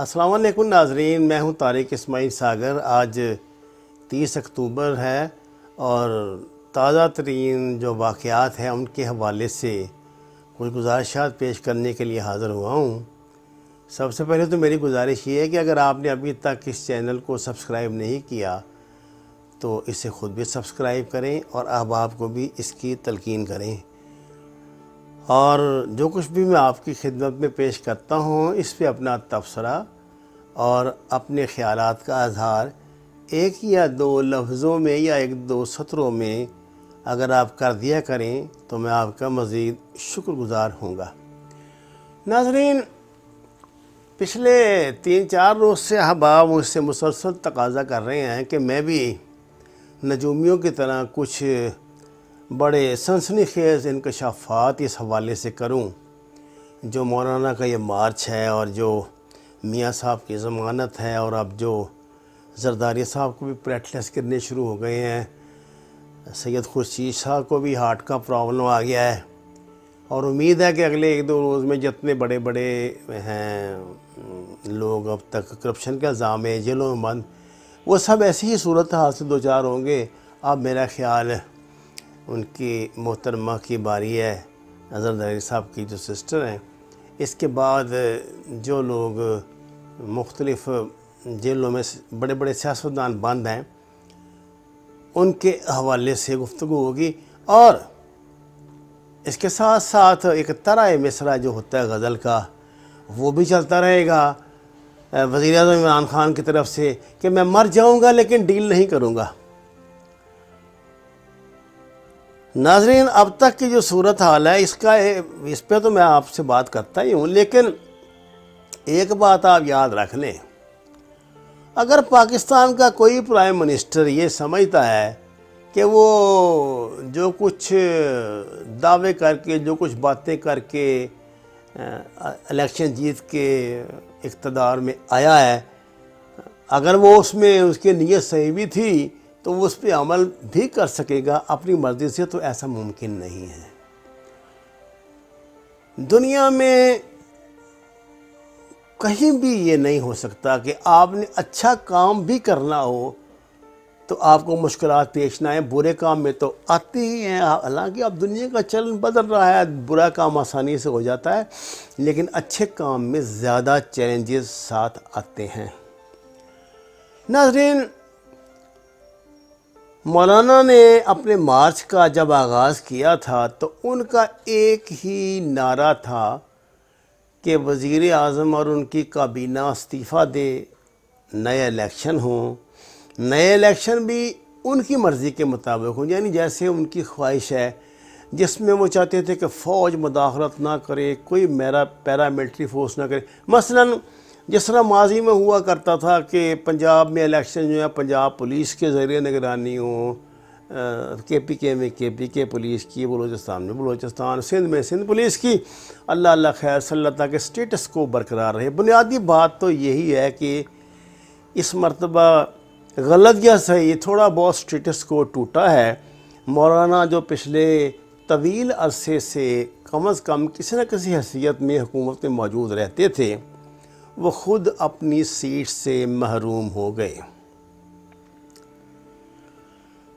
السلام علیکم ناظرین، میں ہوں طارق اسماعیل ساگر۔ آج 30 اکتوبر ہے اور تازہ ترین جو واقعات ہیں ان کے حوالے سے کچھ گزارشات پیش کرنے کے لیے حاضر ہوا ہوں۔ سب سے پہلے تو میری گزارش یہ ہے کہ اگر آپ نے ابھی تک اس چینل کو سبسکرائب نہیں کیا تو اسے خود بھی سبسکرائب کریں اور احباب کو بھی اس کی تلقین کریں، اور جو کچھ بھی میں آپ کی خدمت میں پیش کرتا ہوں اس پہ اپنا تبصرہ اور اپنے خیالات کا اظہار ایک یا دو لفظوں میں یا ایک دو سطروں میں اگر آپ کر دیا کریں تو میں آپ کا مزید شکر گزار ہوں گا۔ ناظرین، پچھلے 3-4 روز سے احباب مجھ سے مسلسل تقاضا کر رہے ہیں کہ میں بھی نجومیوں کی طرح کچھ بڑے سنسنی خیز انکشافات اس حوالے سے کروں۔ جو مولانا کا یہ مارچ ہے اور جو میاں صاحب کی ضمانت ہے، اور اب جو زرداری صاحب کو بھی پلیٹلیٹس گرنے شروع ہو گئے ہیں، سید خورشید صاحب کو بھی ہارٹ کا پرابلم آ گیا ہے، اور امید ہے کہ اگلے 1-2 روز میں جتنے بڑے بڑے ہیں لوگ اب تک کرپشن کے الزام میں جیلوں میں بند، وہ سب ایسی ہی صورتحال سے دوچار ہوں گے۔ اب میرا خیال ان کی محترمہ کی باری ہے، زرداری صاحب کی جو سسٹر ہیں۔ اس کے بعد جو لوگ مختلف جیلوں میں بڑے بڑے سیاستدان بند ہیں ان کے حوالے سے گفتگو ہوگی، اور اس کے ساتھ ساتھ ایک طرح مصرع جو ہوتا ہے غزل کا وہ بھی چلتا رہے گا وزیر اعظم عمران خان کی طرف سے کہ میں مر جاؤں گا لیکن ڈیل نہیں کروں گا۔ ناظرین، اب تک کی جو صورتحال ہے اس پہ تو میں آپ سے بات کرتا ہی ہوں، لیکن ایک بات آپ یاد رکھ لیں، اگر پاکستان کا کوئی پرائم منسٹر یہ سمجھتا ہے کہ وہ جو کچھ دعوے کر کے، جو کچھ باتیں کر کے الیکشن جیت کے اقتدار میں آیا ہے، اگر وہ اس میں اس کی نیت صحیح بھی تھی تو وہ اس پہ عمل بھی کر سکے گا اپنی مرضی سے، تو ایسا ممکن نہیں ہے۔ دنیا میں کہیں بھی یہ نہیں ہو سکتا کہ آپ نے اچھا کام بھی کرنا ہو تو آپ کو مشکلات پیش نہ آئیں، برے کام میں تو آتے ہی ہیں۔ حالانکہ اب دنیا کا چلن بدل رہا ہے، برا کام آسانی سے ہو جاتا ہے، لیکن اچھے کام میں زیادہ چیلنجز ساتھ آتے ہیں۔ ناظرین، مولانا نے اپنے مارچ کا جب آغاز کیا تھا تو ان کا ایک ہی نعرہ تھا کہ وزیر اعظم اور ان کی کابینہ استعفیٰ دے، نئے الیکشن ہوں، نئے الیکشن بھی ان کی مرضی کے مطابق ہوں، یعنی جیسے ان کی خواہش ہے، جس میں وہ چاہتے تھے کہ فوج مداخلت نہ کرے، کوئی پیراملٹری فورس نہ کرے۔ مثلاً جس طرح ماضی میں ہوا کرتا تھا کہ پنجاب میں الیکشن جو ہے پنجاب پولیس کے ذریعے نگرانی ہو، KPK میں KPK پولیس کی، بلوچستان میں بلوچستان، سندھ میں سندھ پولیس کی، اللہ اللہ خیر صلی اللہ تاکہ سٹیٹس کو برقرار رہے۔ بنیادی بات تو یہی ہے کہ اس مرتبہ غلط یا صحیح تھوڑا بہت سٹیٹس کو ٹوٹا ہے۔ مولانا جو پچھلے طویل عرصے سے کم از کم کسی نہ کسی حیثیت میں حکومت میں موجود رہتے تھے، وہ خود اپنی سیٹ سے محروم ہو گئے۔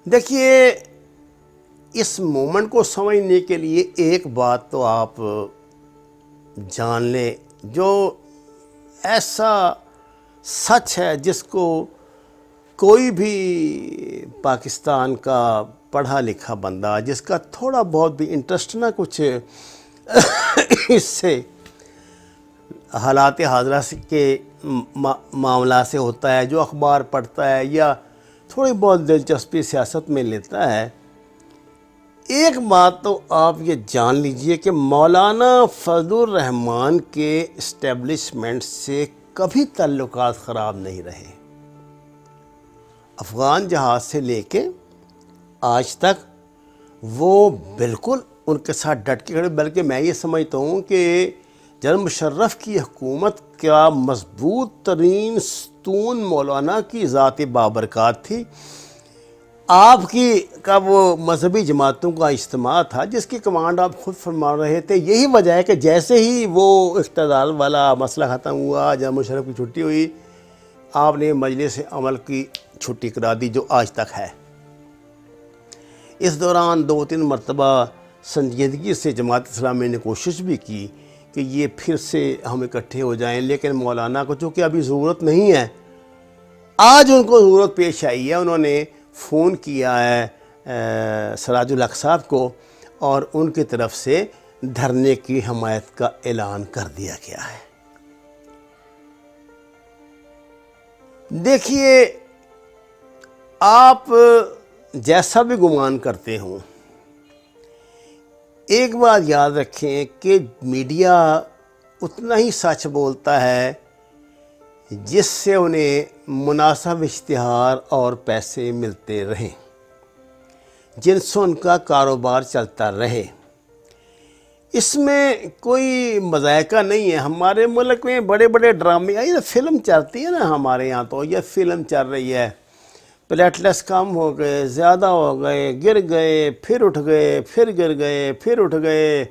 دیکھیے، اس مومنٹ کو سمجھنے کے لیے ایک بات تو آپ جان لیں، جو ایسا سچ ہے جس کو کوئی بھی پاکستان کا پڑھا لکھا بندہ جس کا تھوڑا بہت بھی انٹرسٹ نہ کچھ اس سے حالات حاضرہ کے معاملات سے ہوتا ہے، جو اخبار پڑھتا ہے یا تھوڑی بہت دلچسپی سیاست میں لیتا ہے، ایک بات تو آپ یہ جان لیجئے کہ مولانا فضل الرحمان کے اسٹیبلشمنٹ سے کبھی تعلقات خراب نہیں رہے۔ افغان جہاز سے لے کے آج تک وہ بالکل ان کے ساتھ ڈٹ کے کھڑے، بلکہ میں یہ سمجھتا ہوں کہ جنرل مشرف کی حکومت کا مضبوط ترین ستون مولانا کی ذات بابرکات تھی۔ آپ کا وہ مذہبی جماعتوں کا اجتماع تھا جس کی کمانڈ آپ خود فرما رہے تھے. یہی وجہ ہے کہ جیسے ہی وہ اقتدار والا مسئلہ ختم ہوا، جب مشرف کی چھٹی ہوئی، آپ نے مجلس عمل کی چھٹی کرا دی جو آج تک ہے. اس دوران 2-3 مرتبہ سنجیدگی سے جماعت اسلامی نے کوشش بھی کی کہ یہ پھر سے ہم اکٹھے ہو جائیں، لیکن مولانا کو چونکہ ابھی ضرورت نہیں ہے، آج ان کو ضرورت پیش آئی ہے. انہوں نے فون کیا ہے سراج الحق صاحب کو اور ان کی طرف سے دھرنے کی حمایت کا اعلان کر دیا گیا ہے. دیکھیے، آپ جیسا بھی گمان کرتے ہوں، ایک بات یاد رکھیں کہ میڈیا اتنا ہی سچ بولتا ہے جس سے انہیں مناسب اشتہار اور پیسے ملتے رہیں، جن سے ان کا کاروبار چلتا رہے. اس میں کوئی مذائقہ نہیں ہے. ہمارے ملک میں بڑے بڑے ڈرامے، یہ فلم چلتی ہے نا، ہمارے یہاں تو یہ فلم چل رہی ہے، پلیٹلیٹس کم ہو گئے، زیادہ ہو گئے، گر گئے، پھر اٹھ گئے، پھر گر گئے، پھر اٹھ گئے،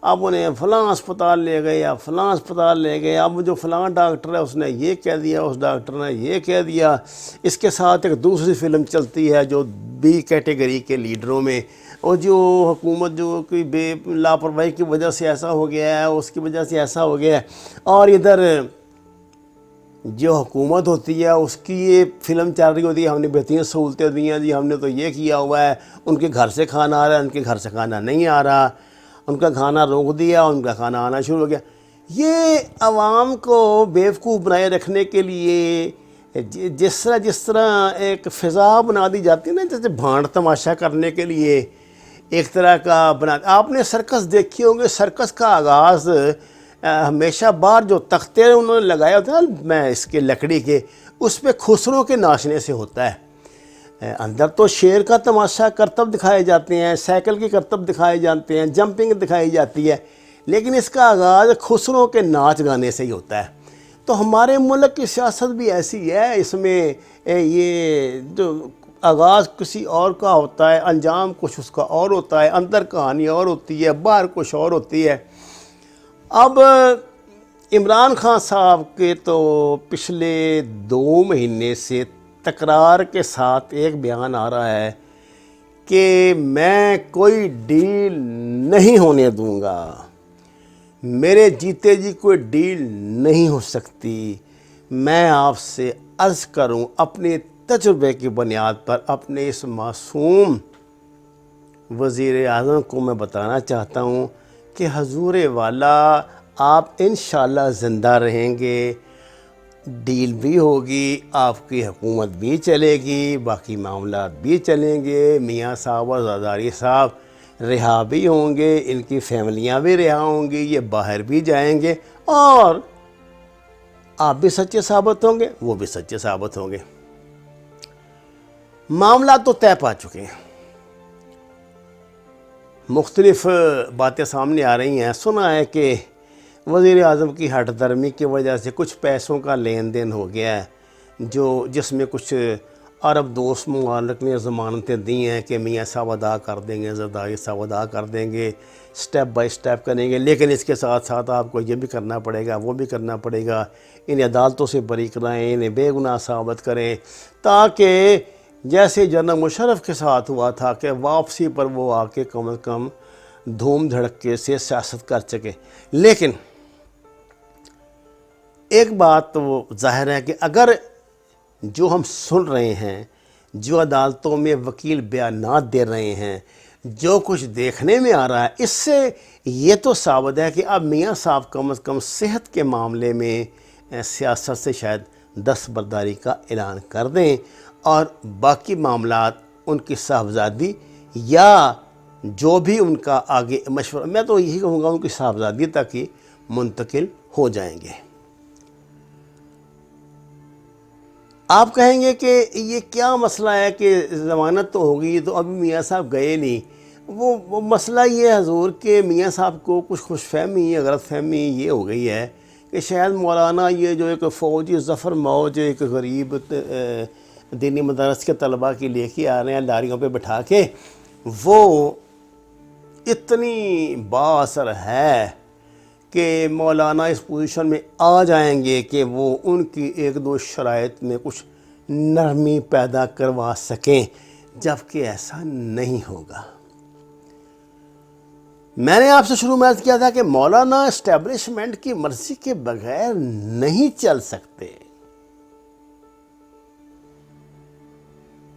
اب انہیں فلاں اسپتال لے گئے یا فلاں اسپتال لے گئے، اب جو فلاں ڈاکٹر ہے اس نے یہ کہہ دیا، اس ڈاکٹر نے یہ کہہ دیا. اس کے ساتھ ایک دوسری فلم چلتی ہے جو بی کیٹیگری کے لیڈروں میں، اور جو حکومت جو کوئی بے لاپرواہی کی وجہ سے ایسا ہو گیا ہے، اس کی وجہ سے ایسا ہو گیا ہے، اور ادھر جو حکومت ہوتی ہے اس کی یہ فلم چل رہی ہوتی ہے، ہم نے بہترین سہولتیں دی ہیں جی، ہم نے تو یہ کیا ہوا ہے، ان کے گھر سے کھانا آ رہا ہے، ان کے گھر سے کھانا نہیں آ رہا، ان کا کھانا روک دیا، ان کا کھانا آنا شروع ہو گیا. یہ عوام کو بیوقوف بنائے رکھنے کے لیے جس طرح ایک فضا بنا دی جاتی ہے نا، جیسے بھانڈ تماشا کرنے کے لیے ایک طرح کا بنا. آپ نے سرکس دیکھی ہوں گے. سرکس کا آغاز ہمیشہ باہر جو تختے انہوں نے لگائے ہوتے ہیں نا، میں اس کے لکڑی کے، اس پہ خسروں کے ناچنے سے ہوتا ہے. اندر تو شیر کا تماشا کرتب دکھائے جاتے ہیں، سائیکل کی کرتب دکھائے جاتے ہیں، جمپنگ دکھائی جاتی ہے، لیکن اس کا آغاز خسروں کے ناچ گانے سے ہی ہوتا ہے. تو ہمارے ملک کی سیاست بھی ایسی ہے، اس میں یہ جو آغاز کسی اور کا ہوتا ہے، انجام کچھ اس کا اور ہوتا ہے، اندر کہانی اور ہوتی ہے، باہر کچھ اور ہوتی ہے. اب عمران خان صاحب کے تو پچھلے 2 مہینے سے تکرار کے ساتھ ایک بیان آ رہا ہے کہ میں کوئی ڈیل نہیں ہونے دوں گا، میرے جیتے جی کوئی ڈیل نہیں ہو سکتی. میں آپ سے عرض کروں اپنے تجربے کی بنیاد پر اپنے اس معصوم وزیر اعظم کو میں بتانا چاہتا ہوں کہ حضور والا آپ انشاءاللہ زندہ رہیں گے، ڈیل بھی ہوگی، آپ کی حکومت بھی چلے گی، باقی معاملات بھی چلیں گے، میاں صاحب اور زرداری صاحب رہا بھی ہوں گے، ان کی فیملیاں بھی رہا ہوں گی، یہ باہر بھی جائیں گے، اور آپ بھی سچے ثابت ہوں گے، وہ بھی سچے ثابت ہوں گے. معاملات تو طے پا چکے ہیں. مختلف باتیں سامنے آ رہی ہیں. سنا ہے کہ وزیر اعظم کی ہٹ درمی کی وجہ سے کچھ پیسوں کا لین دین ہو گیا ہے، جس میں کچھ عرب دوست ممالک نے ضمانتیں دی ہیں کہ میاں صاحب ادا کر دیں گے، زرداری صاحب ادا کر دیں گے، سٹیپ بائی سٹیپ کریں گے، لیکن اس کے ساتھ ساتھ آپ کو یہ بھی کرنا پڑے گا، وہ بھی کرنا پڑے گا، انہیں عدالتوں سے بری کرائیں، انہیں بے گناہ ثابت کریں، تاکہ جیسے جنرل مشرف کے ساتھ ہوا تھا کہ واپسی پر وہ آ کے کم از کم دھوم دھڑکے سے سیاست کر سکے. لیکن ایک بات تو وہ ظاہر ہے کہ اگر جو ہم سن رہے ہیں، جو عدالتوں میں وکیل بیانات دے رہے ہیں، جو کچھ دیکھنے میں آ رہا ہے، اس سے یہ تو ثابت ہے کہ اب میاں صاحب کم از کم صحت کے معاملے میں سیاست سے شاید دستبرداری کا اعلان کر دیں، اور باقی معاملات ان کی صاحبزادی یا جو بھی ان کا آگے مشورہ، میں تو یہی کہوں گا ان کی صاحبزادی تک ہی منتقل ہو جائیں گے. آپ کہیں گے کہ یہ کیا مسئلہ ہے کہ ضمانت تو ہوگی تو ابھی میاں صاحب گئے نہیں. وہ مسئلہ یہ ہے حضور کہ میاں صاحب کو کچھ خوش فہمی یا غلط فہمی یہ ہو گئی ہے کہ شاید مولانا یہ جو ایک فوجی ظفر موج ایک غریب دینی مدارس کے طلباء کی لے کے آ رہے ہیں لاریوں پہ بٹھا کے، وہ اتنی بااثر ہے کہ مولانا اس پوزیشن میں آ جائیں گے کہ وہ ان کی ایک دو شرائط میں کچھ نرمی پیدا کروا سکیں، جبکہ ایسا نہیں ہوگا۔ میں نے آپ سے شروع میں عرض کیا تھا کہ مولانا اسٹیبلشمنٹ کی مرضی کے بغیر نہیں چل سکتے۔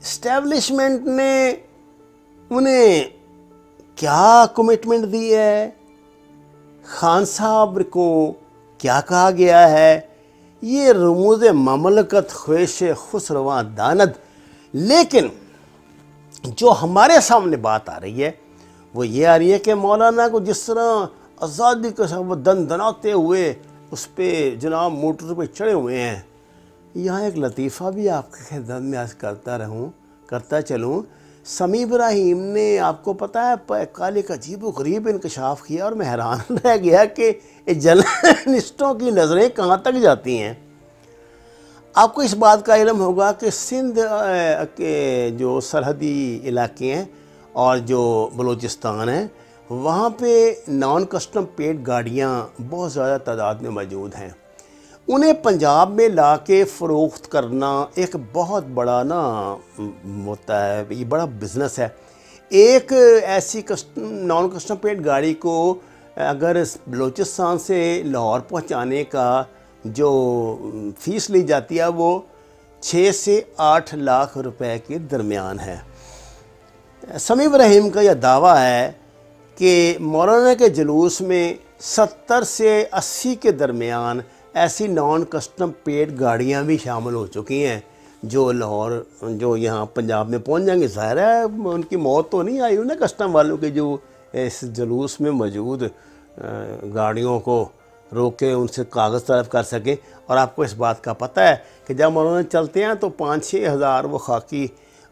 اسٹیبلشمنٹ نے انہیں کیا کمٹمنٹ دی ہے، خان صاحب کو کیا کہا گیا ہے، یہ رموز مملکت خواہش خسرواں داند۔ لیکن جو ہمارے سامنے بات آ رہی ہے وہ یہ آ رہی ہے کہ مولانا کو جس طرح آزادی کے ساتھ وہ دن دناتے ہوئے اس پہ جناب موٹر پہ چڑھے ہوئے ہیں۔ یہاں ایک لطیفہ بھی آپ کے خدمت میں عرض کرتا چلوں۔ سمیع ابراہیم نے آپ کو پتہ ہے کالے کا عجیب و غریب انکشاف کیا، اور میں حیران رہ گیا کہ جرنلسٹوں کی نظریں کہاں تک جاتی ہیں۔ آپ کو اس بات کا علم ہوگا کہ سندھ کے جو سرحدی علاقے ہیں اور جو بلوچستان ہیں، وہاں پہ نان کسٹم پیڈ گاڑیاں بہت زیادہ تعداد میں موجود ہیں۔ انہیں پنجاب میں لا کے فروخت کرنا ایک بہت بڑا ہوتا ہے، یہ بڑا بزنس ہے۔ ایک ایسی نان کسٹم پیڈ گاڑی کو اگر بلوچستان سے لاہور پہنچانے کا جو فیس لی جاتی ہے وہ 6 سے 8 لاکھ روپے کے درمیان ہے۔ سمیع ابراہیم کا یہ دعویٰ ہے کہ مولانا کے جلوس میں 70 سے 80 کے درمیان ایسی نان کسٹم پیڈ گاڑیاں بھی شامل ہو چکی ہیں جو لاہور جو یہاں پنجاب میں پہنچ جائیں گے۔ ظاہر ہے ان کی موت تو نہیں آئی انہیں کسٹم والوں کے جو اس جلوس میں موجود گاڑیوں کو روک کے ان سے کاغذ طلب کر سکیں۔ اور آپ کو اس بات کا پتہ ہے کہ جب مولانا چلتے ہیں تو 5-6 ہزار وہ خاکی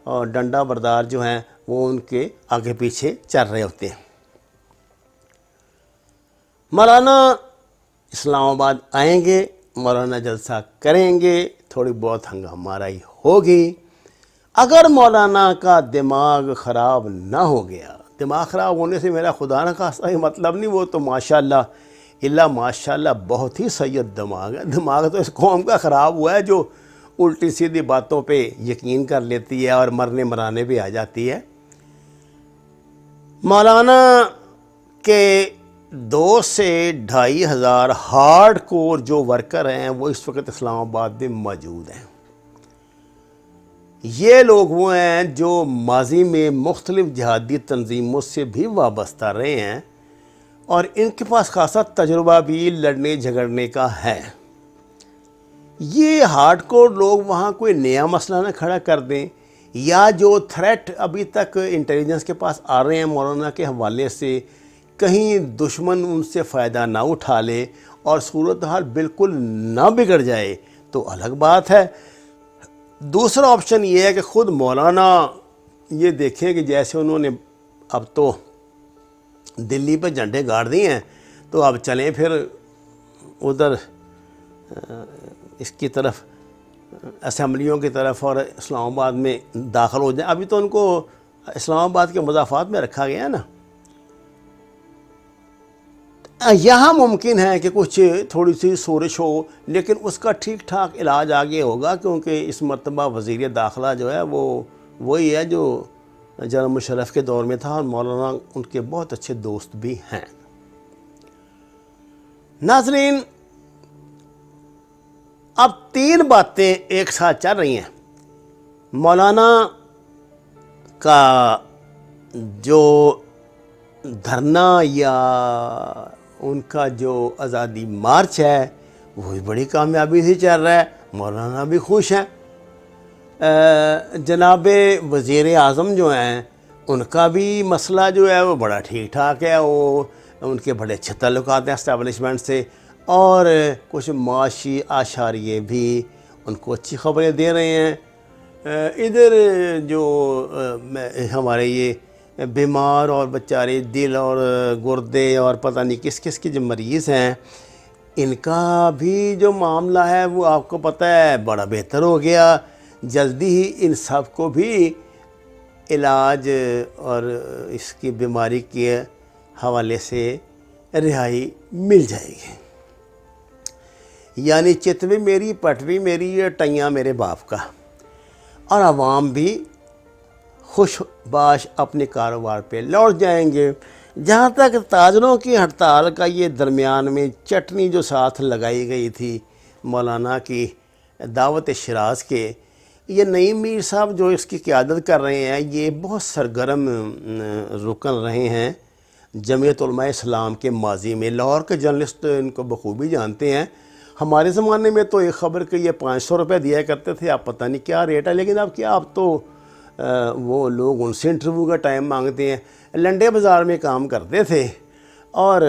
اور ڈنڈا بردار جو ہیں وہ ان کے آگے پیچھے چل رہے ہوتے ہیں۔ مولانا اسلام آباد آئیں گے، مولانا جلسہ کریں گے، تھوڑی بہت ہنگامہ آرائی ہوگی۔ اگر مولانا کا دماغ خراب نہ ہو گیا، دماغ خراب ہونے سے میرا خدا نہ خواستہ ہی مطلب نہیں، وہ تو ماشاءاللہ ماشاءاللہ بہت ہی سید دماغ ہے۔ دماغ تو اس قوم کا خراب ہوا ہے جو الٹی سیدھی باتوں پہ یقین کر لیتی ہے اور مرنے مرانے پہ آ جاتی ہے۔ مولانا کے 2 سے 2.5 ہزار ہارڈ کور جو ورکر ہیں وہ اس وقت اسلام آباد میں موجود ہیں۔ یہ لوگ وہ ہیں جو ماضی میں مختلف جہادی تنظیموں سے بھی وابستہ رہے ہیں اور ان کے پاس خاصا تجربہ بھی لڑنے جھگڑنے کا ہے۔ یہ ہارڈ کور لوگ وہاں کوئی نیا مسئلہ نہ کھڑا کر دیں، یا جو تھریٹ ابھی تک انٹیلیجنس کے پاس آ رہے ہیں مولانا کے حوالے سے، کہیں دشمن ان سے فائدہ نہ اٹھا لے اور صورتحال بالکل نہ بگڑ جائے تو الگ بات ہے۔ دوسرا آپشن یہ ہے کہ خود مولانا یہ دیکھیں کہ جیسے انہوں نے اب تو دلی پہ جھنڈے گاڑ دیے ہیں تو اب چلیں پھر ادھر اس کی طرف اسمبلیوں کی طرف اور اسلام آباد میں داخل ہو جائیں۔ ابھی تو ان کو اسلام آباد کے مضافات میں رکھا گیا ہے نا۔ یہاں ممکن ہے کہ کچھ تھوڑی سی سورش ہو، لیکن اس کا ٹھیک ٹھاک علاج آگے ہوگا، کیونکہ اس مرتبہ وزیر داخلہ جو ہے وہ وہی ہے جو جنرل مشرف کے دور میں تھا، اور مولانا ان کے بہت اچھے دوست بھی ہیں۔ ناظرین، اب 3 باتیں ایک ساتھ چل رہی ہیں۔ مولانا کا جو دھرنا یا ان کا جو آزادی مارچ ہے وہ بڑی کامیابی سے چل رہا ہے، مولانا بھی خوش ہیں۔ جناب وزیر اعظم جو ہیں ان کا بھی مسئلہ جو ہے وہ بڑا ٹھیک ٹھاک ہے، وہ ان کے بڑے اچھے تعلقات ہیں اسٹیبلشمنٹ سے، اور کچھ معاشی اشاریے بھی ان کو اچھی خبریں دے رہے ہیں۔ ادھر جو ہمارے یہ بیمار اور بیچارے دل اور گردے اور پتہ نہیں کس کس کے جو مریض ہیں، ان کا بھی جو معاملہ ہے وہ آپ کو پتہ ہے بڑا بہتر ہو گیا۔ جلدی ہی ان سب کو بھی علاج اور اس کی بیماری کے حوالے سے رہائی مل جائے گی۔ یعنی چتوی میری پٹوی میری، یہ ٹیاں میرے باپ کا، اور عوام بھی خوش باش اپنے کاروبار پہ لوٹ جائیں گے۔ جہاں تک تاجروں کی ہڑتال کا یہ درمیان میں چٹنی جو ساتھ لگائی گئی تھی مولانا کی دعوت شیراز کے، یہ نعیم میر صاحب جو اس کی قیادت کر رہے ہیں، یہ بہت سرگرم رکن رہے ہیں جمعیت علماء اسلام کے ماضی میں۔ لاہور کے جرنلسٹ ان کو بخوبی جانتے ہیں۔ ہمارے زمانے میں تو ایک خبر کہ یہ 500 روپے دیا کرتے تھے، اب پتہ نہیں کیا ریٹ ہے، لیکن اب کیا، اب تو وہ لوگ ان سے انٹرویو کا ٹائم مانگتے ہیں۔ لنڈے بازار میں کام کرتے تھے اور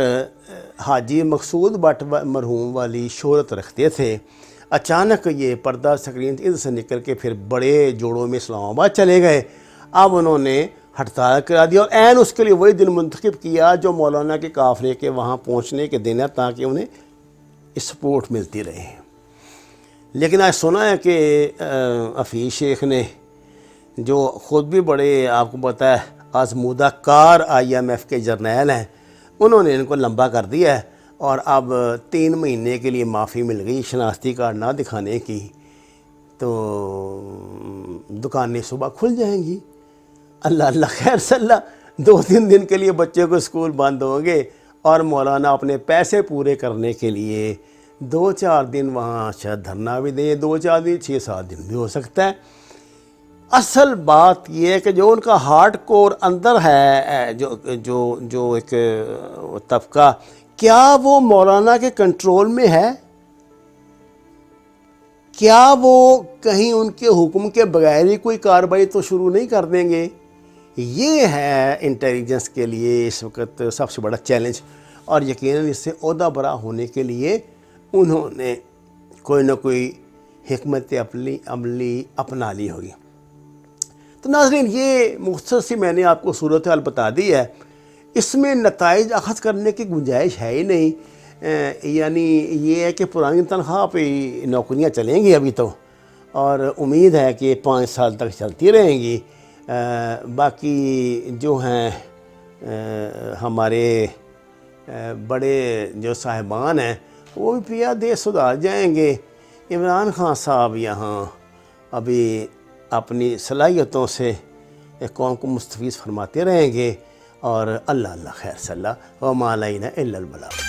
حاجی مقصود بٹ مرحوم والی شہرت رکھتے تھے۔ اچانک یہ پردہ سکرین ادھر سے نکل کے پھر بڑے جوڑوں میں اسلام آباد چلے گئے۔ اب انہوں نے ہڑتال کرا دیا اور عین اس کے لیے وہی دن منتخب کیا جو مولانا کے قافلے کے وہاں پہنچنے کے دن ہے، تاکہ انہیں سپورٹ ملتی رہے۔ لیکن آج سنا ہے کہ حفیظ شیخ نے، جو خود بھی بڑے آپ کو پتہ ہے آزمودہ کار IMF کے جرنیل ہیں، انہوں نے ان کو لمبا کر دیا ہے اور اب 3 مہینے کے لیے معافی مل گئی شناختی کارڈ نہ دکھانے کی، تو دکانیں صبح کھل جائیں گی۔ اللہ اللہ خیر صلی اللہ، 2-3 دن کے لیے بچے کو اسکول بند ہوں گے اور مولانا اپنے پیسے پورے کرنے کے لیے 2-4 دن وہاں شاید دھرنا بھی دیں، 2-4 دن 6-7 دن بھی ہو سکتا ہے۔ اصل بات یہ ہے کہ جو ان کا ہارڈ کور اندر ہے، جو ایک طبقہ، کیا وہ مولانا کے کنٹرول میں ہے؟ کیا وہ کہیں ان کے حکم کے بغیر ہی کوئی کارروائی تو شروع نہیں کر دیں گے؟ یہ ہے انٹیلیجنس کے لیے اس وقت سب سے بڑا چیلنج، اور یقیناً اس سے عہدہ برا ہونے کے لیے انہوں نے کوئی نہ کوئی حکمت عملی اپنا لی ہوگی۔ تو ناظرین، یہ مختصر سی میں نے آپ کو صورتحال بتا دی ہے، اس میں نتائج اخذ کرنے کی گنجائش ہے ہی نہیں۔ یعنی یہ ہے کہ پرانی تنخواہ پہ نوکریاں چلیں گی ابھی تو، اور امید ہے کہ 5 سال تک چلتی رہیں گی۔ باقی جو ہیں ہمارے بڑے جو صاحبان ہیں وہ بھی پیا دے سدھار جائیں گے۔ عمران خان صاحب یہاں ابھی اپنی صلاحیتوں سے قوم کو مستفیض فرماتے رہیں گے، اور اللہ اللہ خیر صلی اللہ وما علینا الا البلاغ۔